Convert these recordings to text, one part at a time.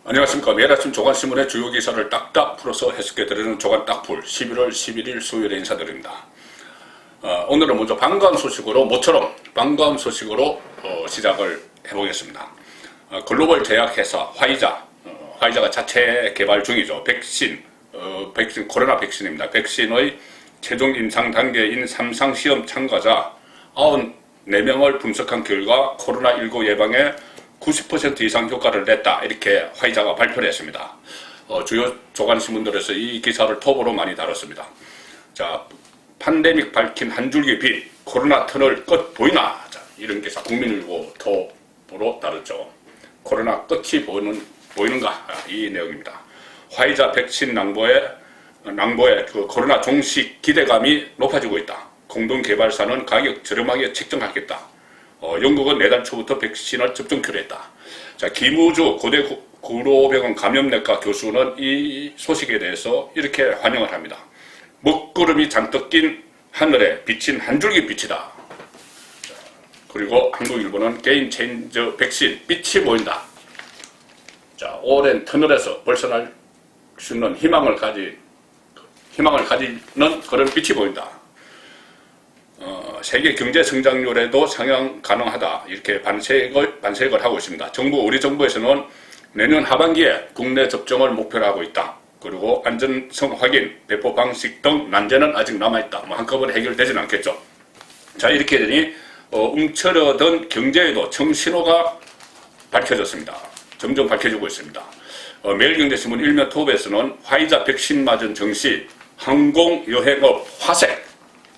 안녕하십니까. 매일 아침 조간신문의 주요 기사를 딱딱 풀어서 해석해드리는 조간 딱풀 11월 11일 수요일에 인사드립니다. 오늘은 먼저 반가운 소식으로, 모처럼 반가운 소식으로 시작을 해보겠습니다. 글로벌 제약회사 화이자가 자체 개발 중이죠. 백신, 코로나 백신입니다. 백신의 최종 임상 단계인 3상 시험 참가자 94명을 분석한 결과 코로나19 예방에 90% 이상 효과를 냈다, 이렇게 화이자가 발표를 했습니다. 주요 조간신문들에서 이 기사를 톱으로 많이 다뤘습니다. 자, 팬데믹 밝힌 한 줄기 빛, 코로나 터널 끝 보이나? 자, 이런 기사 국민일보 톱으로 다뤘죠. 코로나 끝이 보이는가? 이 내용입니다. 화이자 백신 낭보에 그 코로나 종식 기대감이 높아지고 있다. 공동 개발사는 가격 저렴하게 책정하겠다. 영국은 내달 초부터 백신을 접종키로 했다. 자, 김우주 고대 구로병원 감염내과 교수는 이 소식에 대해서 이렇게 환영을 합니다. 먹구름이 잔뜩 낀 하늘에 비친 한 줄기 빛이다. 자, 그리고 한국일보는 게임 체인저 백신 빛이 보인다. 자, 오랜 터널에서 벗어날 수 있는 희망을 가지는 그런 빛이 보인다. 세계 경제 성장률에도 상향 가능하다, 이렇게 반색을 하고 있습니다. 우리 정부에서는 내년 하반기에 국내 접종을 목표로 하고 있다. 그리고 안전성 확인, 배포 방식 등 난제는 아직 남아있다. 한꺼번에 해결되지는 않겠죠. 자, 이렇게 되니 움츠러든 경제에도 청신호가 밝혀졌습니다. 점점 밝혀지고 있습니다. 매일경제신문 일면 톱에서는 화이자 백신 맞은 정시, 항공 여행업 화색.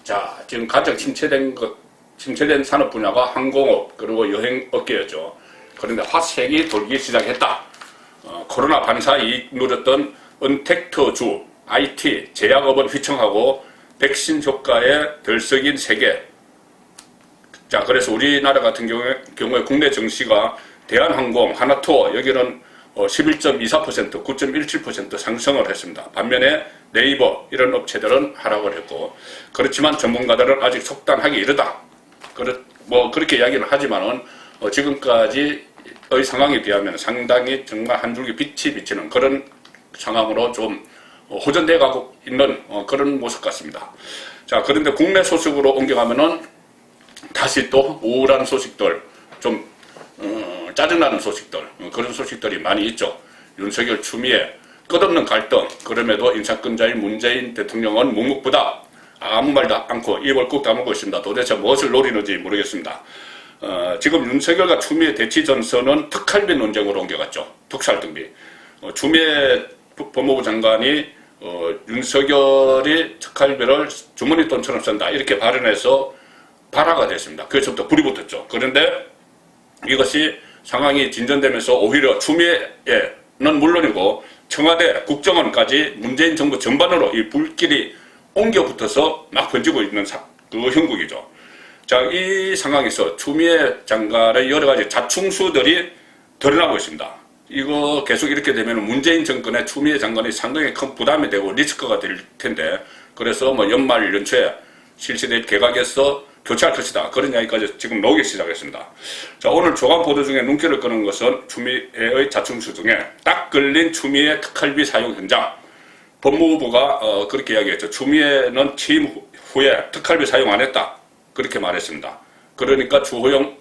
자, 지금 가장 침체된 산업 분야가 항공업 그리고 여행업계였죠. 그런데 화색이 돌기 시작했다. 코로나 반사 이익 누렸던 은택트주, IT, 제약업은 휘청하고 백신 효과에 들썩인 세계. 자, 그래서 우리나라 같은 경우에 국내 정시가 대한항공, 하나투어 여기는 11.24%, 9.17% 상승을 했습니다. 반면에 네이버 이런 업체들은 하락을 했고, 그렇지만 전문가들은 아직 속단하기 이르다. 그렇게 이야기는 하지만은 지금까지의 상황에 비하면 상당히 정말 한 줄기 빛이 비치는 그런 상황으로 좀 호전되어 가고 있는 그런 모습 같습니다. 자, 그런데 국내 소식으로 옮겨가면은 다시 또 우울한 소식들, 좀 짜증나는 소식들, 그런 소식들이 많이 있죠. 윤석열 추미애 끝없는 갈등, 그럼에도 인사권자인 문재인 대통령은 묵묵부답, 아무 말도 않고 입을 꾹 다물고 있습니다. 도대체 무엇을 노리는지 모르겠습니다. 지금 윤석열과 추미애 대치 전선은 특활비 논쟁으로 옮겨갔죠. 특살등비. 추미애 법무부 장관이 윤석열이 특활비를 주머니 돈처럼 쓴다, 이렇게 발언해서 발화가 됐습니다. 그래서부터 불이 붙었죠. 그런데 이것이 상황이 진전되면서 오히려 추미애는 물론이고 청와대, 국정원까지 문재인 정부 전반으로 이 불길이 옮겨 붙어서 막 번지고 있는 그 형국이죠. 자, 이 상황에서 추미애 장관의 여러 가지 자충수들이 드러나고 있습니다. 이거 계속 이렇게 되면 문재인 정권의 추미애 장관이 상당히 큰 부담이 되고 리스크가 될 텐데, 그래서 연말 연초에 실시될 개각에서 교체할 것이다, 그런 이야기까지 지금 나오기 시작했습니다. 자, 오늘 조간 보도 중에 눈길을 끄는 것은 추미애의 자충수 중에 딱 걸린 추미애 특활비 사용 현장. 법무부가 그렇게 이야기했죠. 추미애는 취임 후에 특활비 사용 안 했다, 그렇게 말했습니다. 그러니까 주호영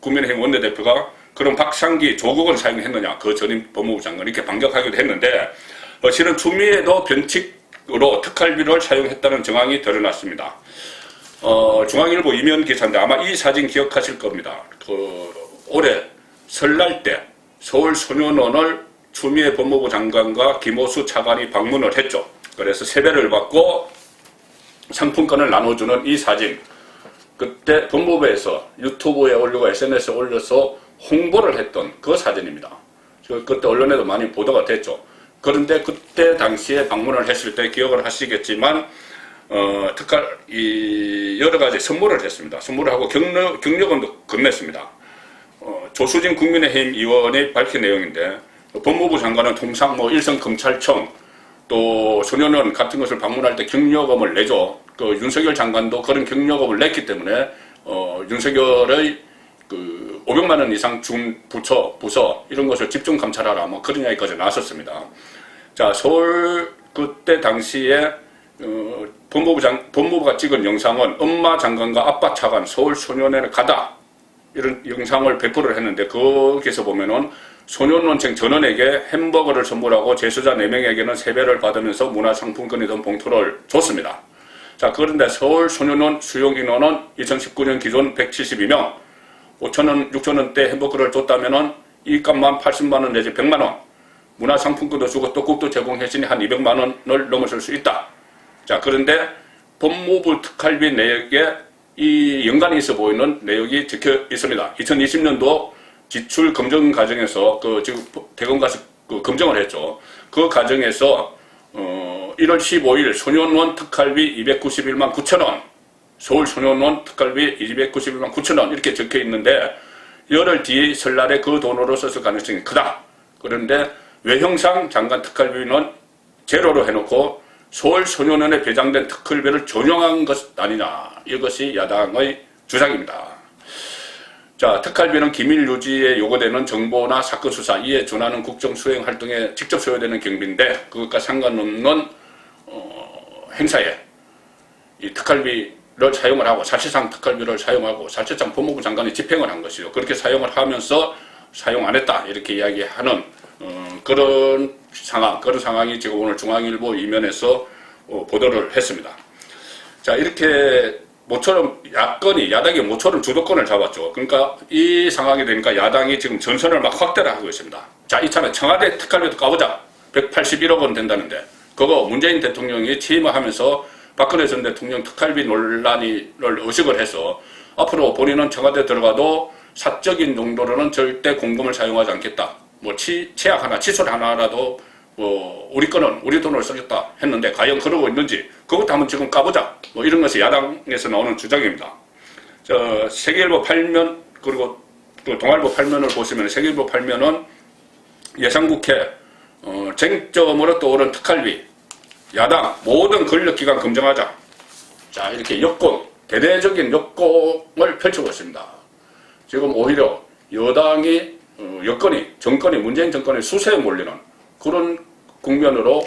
국민의힘 원내대표가 그럼 박상기, 조국은 사용했느냐, 그 전임 법무부 장관, 이렇게 반격하기도 했는데, 실은 추미애도 변칙으로 특활비를 사용했다는 정황이 드러났습니다. 중앙일보 이면 기사인데 아마 이 사진 기억하실 겁니다. 올해 설날 때 서울 소년원을 추미애 법무부 장관과 김호수 차관이 방문을 했죠. 그래서 세배를 받고 상품권을 나눠주는 이 사진. 그때 법무부에서 유튜브에 올리고 SNS에 올려서 홍보를 했던 그 사진입니다. 그때 언론에도 많이 보도가 됐죠. 그런데 그때 당시에 방문을 했을 때 기억을 하시겠지만 여러 가지 선물을 했습니다. 선물을 하고 격려금도 건넸습니다. 조수진 국민의힘 의원이 밝힌 내용인데, 법무부 장관은 통상 일선검찰청 또 소년원 같은 것을 방문할 때 격려금을 내죠. 윤석열 장관도 그런 격려금을 냈기 때문에 윤석열의 500만 원 이상 준 부서 이런 것을 집중 감찰하라 뭐 그런 이야기까지 나왔었습니다. 자, 서울 그때 당시에 법무부가 찍은 영상은 엄마 장관과 아빠 차관 서울 소년원에 가다 이런 영상을 배포를 했는데 거기서 보면은 소년원생 전원에게 햄버거를 선물하고 재수자 4명에게는 세배를 받으면서 문화상품권이던 봉투를 줬습니다. 자, 그런데 서울 소년원 수용 인원은 2019년 기존 172명, 5천원, 6천원대 햄버거를 줬다면은 이 값만 80만원 내지 100만원, 문화상품권도 주고 떡국도 제공했으니 한 200만원을 넘어설 수 있다. 자, 그런데 법무부 특활비 내역에 이 연관이 있어 보이는 내역이 적혀 있습니다. 2020년도 지출 검증 과정에서 지금 대검 가서 검증을 했죠. 그 과정에서 1월 15일 소년원 특활비 291만 9천원, 서울 소년원 특활비 291만 9천원 이렇게 적혀 있는데 열흘 뒤 설날에 그 돈으로 썼을 가능성이 크다. 그런데 외형상 장관 특활비는 제로로 해놓고 서울 소년원에 배당된 특활비를 전용한 것 아니냐. 이것이 야당의 주장입니다. 자, 특활비는 기밀 유지에 요구되는 정보나 사건 수사, 이에 준하는 국정 수행 활동에 직접 소요되는 경비인데 그것과 상관없는 행사에 이 특활비를 사용을 하고 사실상 특활비를 사용하고 사실상 법무부 장관이 집행을 한 것이죠. 그렇게 사용을 하면서 사용 안 했다 이렇게 이야기하는 그런 상황이 지금 오늘 중앙일보 이면에서 보도를 했습니다. 자, 이렇게 야당이 모처럼 주도권을 잡았죠. 그러니까 이 상황이 되니까 야당이 지금 전선을 막 확대를 하고 있습니다. 자, 이참에 청와대 특활비도 까보자. 181억 원 된다는데 그거 문재인 대통령이 취임하면서 박근혜 전 대통령 특활비 논란을 의식을 해서 앞으로 본인은 청와대 들어가도 사적인 용도로는 절대 공금을 사용하지 않겠다. 뭐 치약 하나, 칫솔 하나라도 우리 돈을 쓰겠다 했는데 과연 그러고 있는지 그것도 한번 지금 까보자. 뭐 이런 것이 야당에서 나오는 주장입니다. 세계일보 8면 그리고 또 동아일보 8면을 보시면 세계일보 8면은 예상국회 쟁점으로 떠오른 특활비 야당 모든 권력기관 검증하자. 자, 이렇게 대대적인 역공을 펼치고 있습니다. 지금 오히려 여당이 정권이 문재인 정권의 수세에 몰리는 그런 국면으로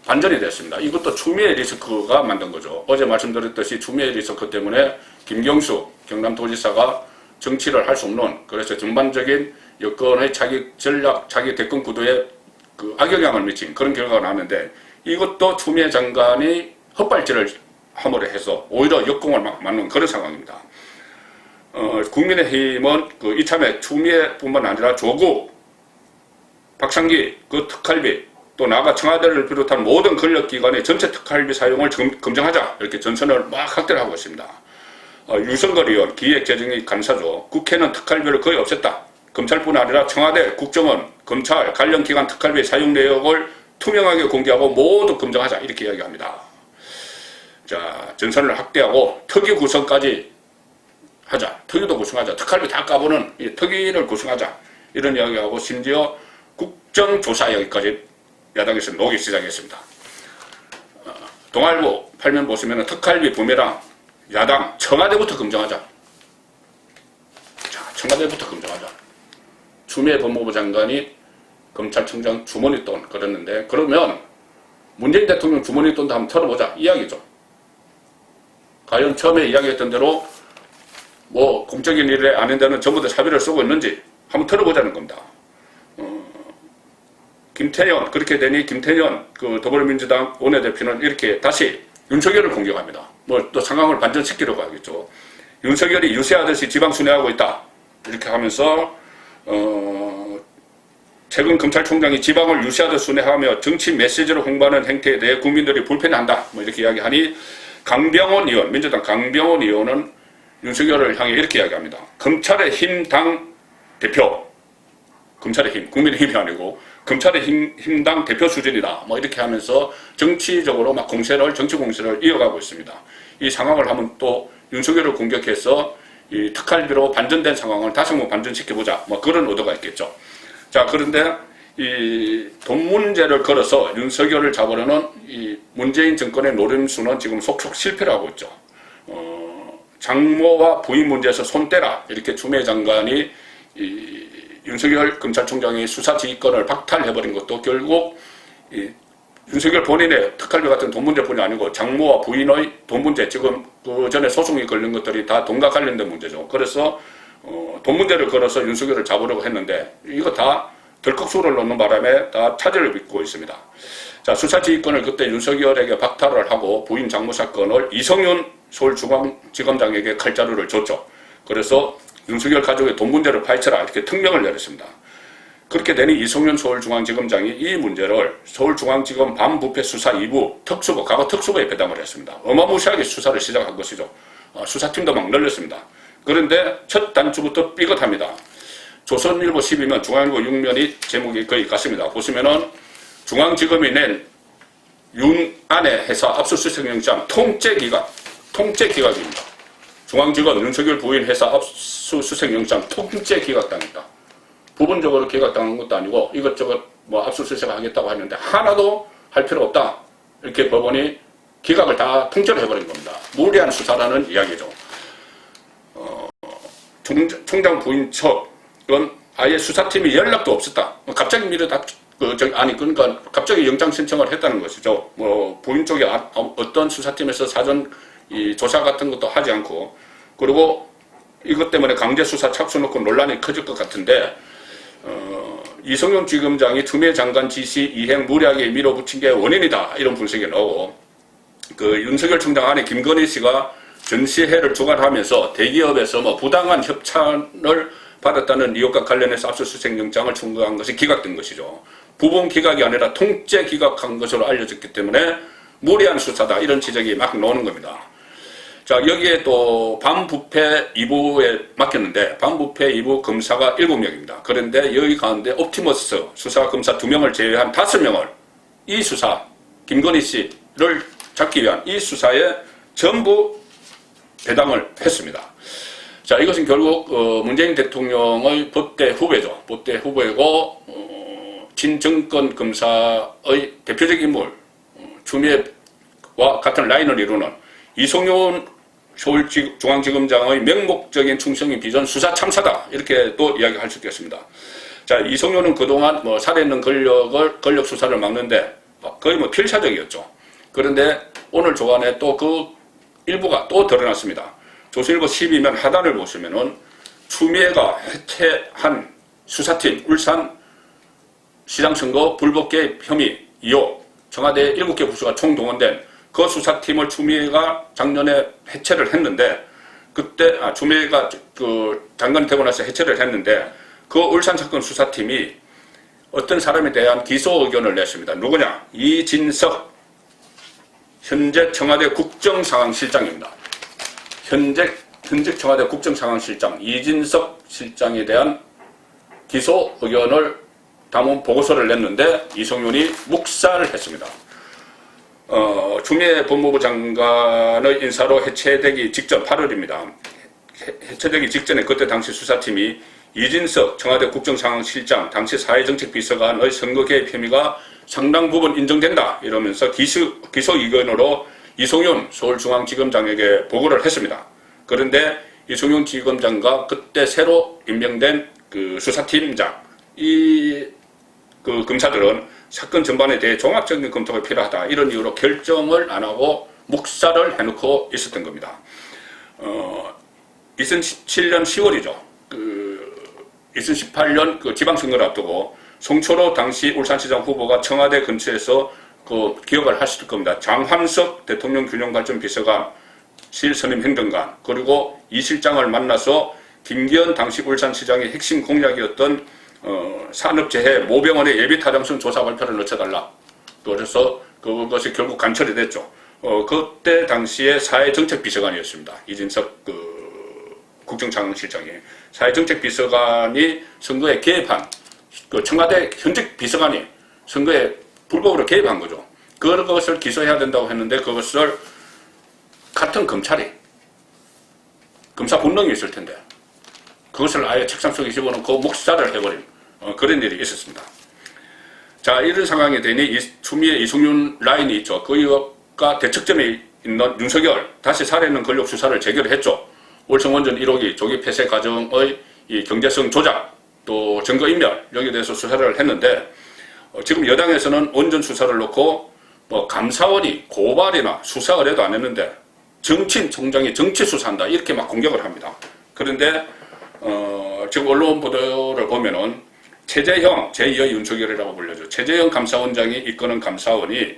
반전이 됐습니다. 이것도 추미애 리스크가 만든 거죠. 어제 말씀드렸듯이 추미애 리스크 때문에 김경수 경남도지사가 정치를 할 수 없는 그래서 전반적인 여권의 자기 전략, 자기 대권 구도에 악영향을 미친 그런 결과가 나왔는데 이것도 추미애 장관이 헛발질을 함으로 해서 오히려 역공을 막 맞는 그런 상황입니다. 국민의힘은 이참에 추미애뿐만 아니라 조국, 박상기 특활비 또 나아가 청와대를 비롯한 모든 권력기관의 전체 특활비 사용을 검증하자 이렇게 전선을 막 확대를 하고 있습니다. 유성걸 의원 기획재정위 간사죠. 국회는 특활비를 거의 없앴다. 검찰뿐 아니라 청와대, 국정원, 검찰, 관련 기관 특활비 사용 내역을 투명하게 공개하고 모두 검증하자 이렇게 이야기합니다. 자, 전선을 확대하고 특위 구성까지 하자. 특위도 구성하자. 특활비 다 까보는 이 특위를 구성하자. 이런 이야기하고 심지어 국정조사 이야기까지 야당에서 녹이 시작했습니다. 동아일보 8면 보시면 특활비 부메랑 야당 청와대부터 검증하자. 자, 청와대부터 검증하자. 추미애 법무부 장관이 검찰청장 주머니 돈 그랬는데 그러면 문재인 대통령 주머니 돈도 한번 털어보자 이야기죠. 과연 처음에 이야기했던 대로 공적인 일에 아닌 데는 전부 다 사비를 쓰고 있는지 한번 털어보자는 겁니다. 김태현 그렇게 되니 김태현 더불어민주당 원내대표는 이렇게 다시 윤석열을 공격합니다. 또 상황을 반전시키려고 하겠죠. 윤석열이 유세하듯이 지방 순회하고 있다 이렇게 하면서 최근 검찰총장이 지방을 유세하듯 순회하며 정치 메시지를 홍보하는 행태에 대해 국민들이 불편해한다 이렇게 이야기하니 강병원 의원, 민주당 강병원 의원은 윤석열을 향해 이렇게 이야기합니다. 검찰의 힘 당 대표, 검찰의 힘, 국민의 힘이 아니고 검찰의 힘당 대표 수준이다. 이렇게 하면서 정치적으로 정치 공세를 이어가고 있습니다. 이 상황을 한번 또 윤석열을 공격해서 이 특활비로 반전된 상황을 다시 한번 반전시켜보자. 그런 의도가 있겠죠. 자, 그런데 이 돈 문제를 걸어서 윤석열을 잡으려는 이 문재인 정권의 노림수는 지금 속속 실패를 하고 있죠. 장모와 부인 문제에서 손 떼라. 이렇게 추미애 장관이 이 윤석열 검찰총장의 수사지휘권을 박탈해버린 것도 결국 윤석열 본인의 특활비 같은 돈 문제뿐이 아니고 장모와 부인의 돈 문제, 지금 그 전에 소송이 걸린 것들이 다 돈과 관련된 문제죠. 그래서 돈 문제를 걸어서 윤석열을 잡으려고 했는데 이거 다 덜컥수를 놓는 바람에 다 차질을 빚고 있습니다. 자, 수사지휘권을 그때 윤석열에게 박탈을 하고 부인 장모 사건을 이성윤 서울중앙지검장에게 칼자루를 줬죠. 그래서 윤석열 가족의 돈 문제를 파헤쳐라 이렇게 특명을 내렸습니다. 그렇게 되니 이성윤 서울중앙지검장이 이 문제를 서울중앙지검 반부패 수사 2부 특수부, 과거 특수부에 배당을 했습니다. 어마무시하게 수사를 시작한 것이죠. 수사팀도 막 늘렸습니다. 그런데 첫 단추부터 삐끗합니다. 조선일보 10이면 중앙일보 6면이 제목이 거의 같습니다. 보시면은 중앙지검이 낸 윤안의 회사 압수수색 영장 통째기각입니다. 중앙지검 윤석열 부인 회사 압수수색 영장 통째 기각당했다. 부분적으로 기각당한 것도 아니고 이것저것 뭐 압수수색 하겠다고 했는데 하나도 할 필요 없다. 이렇게 법원이 기각을 다 통째로 해버린 겁니다. 무리한 수사라는 이야기죠. 총장 부인 측은 아예 수사팀이 연락도 없었다. 갑자기 그러니까 갑자기 영장 신청을 했다는 것이죠. 뭐 부인 쪽에 어떤 수사팀에서 사전 조사 같은 것도 하지 않고, 그리고 이것 때문에 강제 수사 착수 놓고 논란이 커질 것 같은데, 이성윤 지검장이 추미애 장관 지시 이행 무리하게 밀어붙인 게 원인이다 이런 분석이 나오고, 그 윤석열 총장 안에 김건희 씨가 전시회를 주관하면서 대기업에서 뭐 부당한 협찬을 받았다는 의혹과 관련해서 압수수색 영장을 청구한 것이 기각된 것이죠. 부분 기각이 아니라 통째 기각한 것으로 알려졌기 때문에 무리한 수사다 이런 지적이 막 나오는 겁니다. 자, 여기에 또 반부패 2부에 맡겼는데 반부패 2부 검사가 7명입니다. 그런데 여기 가운데 옵티머스 수사검사 2명을 제외한 5명을 이 수사, 김건희 씨를 잡기 위한 이 수사에 전부 배당을 했습니다. 자, 이것은 결국 문재인 대통령의 법대 후배죠. 법대 후배고 친정권 검사의 대표적인 인물 추미애와 같은 라인을 이루는 이성윤 서울중앙지검장의 맹목적인 충성이 비전 수사 참사다 이렇게 또 이야기할 수 있겠습니다. 자, 이성윤은 그동안 뭐 살해있는 권력 수사를 막는데 거의 뭐 필사적이었죠. 그런데 오늘 조간에 또 그 일부가 또 드러났습니다. 조선일보 12면 하단을 보시면은 추미애가 해체한 수사팀 울산 시장선거 불법 개입 혐의 2호 청와대 7개 부서가 총동원된 그 수사팀을 추미애가 작년에 해체를 했는데, 그때 추미애가 그 장관이 되고 나서 해체를 했는데 그 울산 사건 수사팀이 어떤 사람에 대한 기소 의견을 냈습니다. 누구냐? 이진석 현재 청와대 국정상황실장입니다. 현재 청와대 국정상황실장 이진석 실장에 대한 기소 의견을 담은 보고서를 냈는데 이성윤이 묵살을 했습니다. 추미애 법무부 장관의 인사로 해체되기 직전 8월입니다. 해체되기 직전에 그때 당시 수사팀이 이진석 청와대 국정상황실장 당시 사회정책비서관의 선거 개입 혐의가 상당 부분 인정된다 이러면서 기소 의견으로 이성윤 서울중앙지검장에게 보고를 했습니다. 그런데 이성윤 지검장과 그때 새로 임명된 그 수사팀장 그 검사들은 사건 전반에 대해 종합적인 검토가 필요하다 이런 이유로 결정을 안 하고 묵살을 해놓고 있었던 겁니다. 2017년 10월이죠. 2018년 그 지방선거를 앞두고 송철호 당시 울산시장 후보가 청와대 근처에서 그 기억을 하실 겁니다. 장환석 대통령 균형발전 비서관, 실선임 행정관, 그리고 이 실장을 만나서 김기현 당시 울산시장의 핵심 공약이었던 산업재해 모병원의 예비타당성 조사 발표를 늦춰달라. 그래서 그것이 결국 간철이 됐죠. 그때 당시에 사회정책비서관이었습니다. 이진석 국정상황실장이 사회정책비서관이 선거에 개입한 그 청와대 현직 비서관이 선거에 불법으로 개입한 거죠. 그것을 기소해야 된다고 했는데 그것을 같은 검찰이 검사 본능이 있을 텐데 그것을 아예 책상 속에 집어넣고 묵살을 해버린 그런 일이 있었습니다. 자, 이런 상황이 되니 추미애 이성윤 라인이 있죠. 그 의혹과 대척점에 있는 윤석열 다시 살해있는 권력 수사를 재결했죠. 올청 원전 1호기 조기 폐쇄 과정의 이 경제성 조작 또 증거인멸 여기에 대해서 수사를 했는데 지금 여당에서는 원전 수사를 놓고 뭐 감사원이 고발이나 수사 의뢰도 안 했는데 정치인 총장이 정치 수사한다 이렇게 막 공격을 합니다. 그런데 지금 언론 보도를 보면은 최재형 제2의 윤석열이라고 불려죠. 최재형 감사원장이 이끄는 감사원이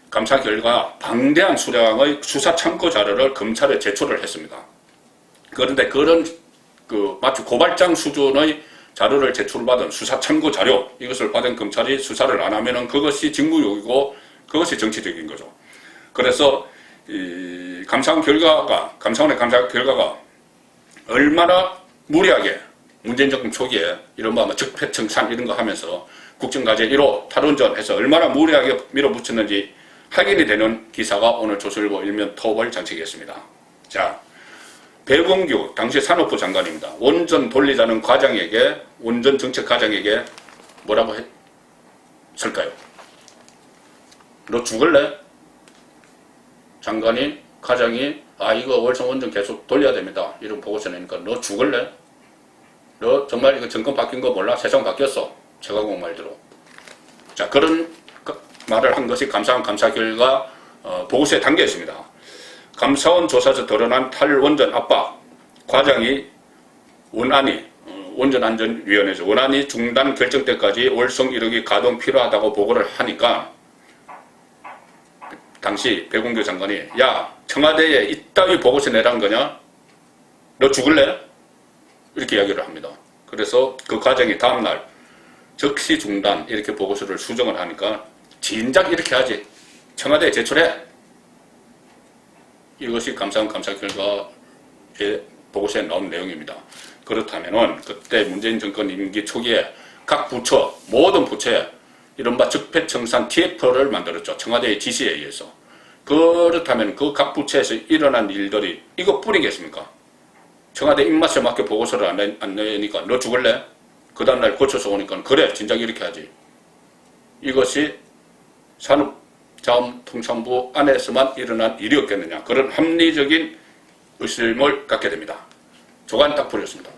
감사 결과 방대한 수량의 수사 참고 자료를 검찰에 제출을 했습니다. 그런데 그런 마치 고발장 수준의 자료를 제출받은 수사 참고 자료 이것을 받은 검찰이 수사를 안 하면은 그것이 직무유기고 그것이 정치적인 거죠. 그래서 이 감사원의 감사 결과가 얼마나 무리하게 문재인 정권 초기에 이른바 적폐청산 이런 거 하면서 국정과제 1호 탈원전 해서 얼마나 무리하게 밀어붙였는지 확인이 되는 기사가 오늘 조선일보 일면 톱을 장식했습니다. 자, 배봉규 당시 산업부 장관입니다. 원전 돌리자는 과장에게 원전 정책 과장에게 뭐라고 했을까요? 너 죽을래? 장관이 과장이 이거 월성 원전 계속 돌려야 됩니다. 이런 보고서 내니까 너 죽을래? 너 정말 이거 정권 바뀐 거 몰라? 세상 바뀌었어. 최강욱 말대로. 자, 그런 말을 한 것이 감사원 감사 결과 보고서에 담겨 있습니다. 감사원 조사에서 드러난 탈원전 압박, 과장이 원전안전위원회에서 원안이 중단 결정 때까지 월성 1호기 가동 필요하다고 보고를 하니까 당시 배봉규 장관이 야 청와대에 이따위 보고서 내라는 거냐? 너 죽을래? 이렇게 이야기를 합니다. 그래서 그 과장이 다음날 즉시 중단 이렇게 보고서를 수정을 하니까 진작 이렇게 하지 청와대에 제출해. 이것이 감사원 감사 결과의 보고서에 나온 내용입니다. 그렇다면은 그때 문재인 정권 임기 초기에 각 부처 모든 부처에 이른바 적폐청산 TF를 만들었죠. 청와대의 지시에 의해서. 그렇다면 그 각 부처에서 일어난 일들이 이것뿐이겠습니까? 청와대 입맛에 맞게 보고서를 안 내니까 너 죽을래? 그 다음날 고쳐서 오니까 그래 진작 이렇게 하지. 이것이 산업자원통상부 안에서만 일어난 일이었겠느냐. 그런 합리적인 의심을 갖게 됩니다. 조간 딱 부렸습니다.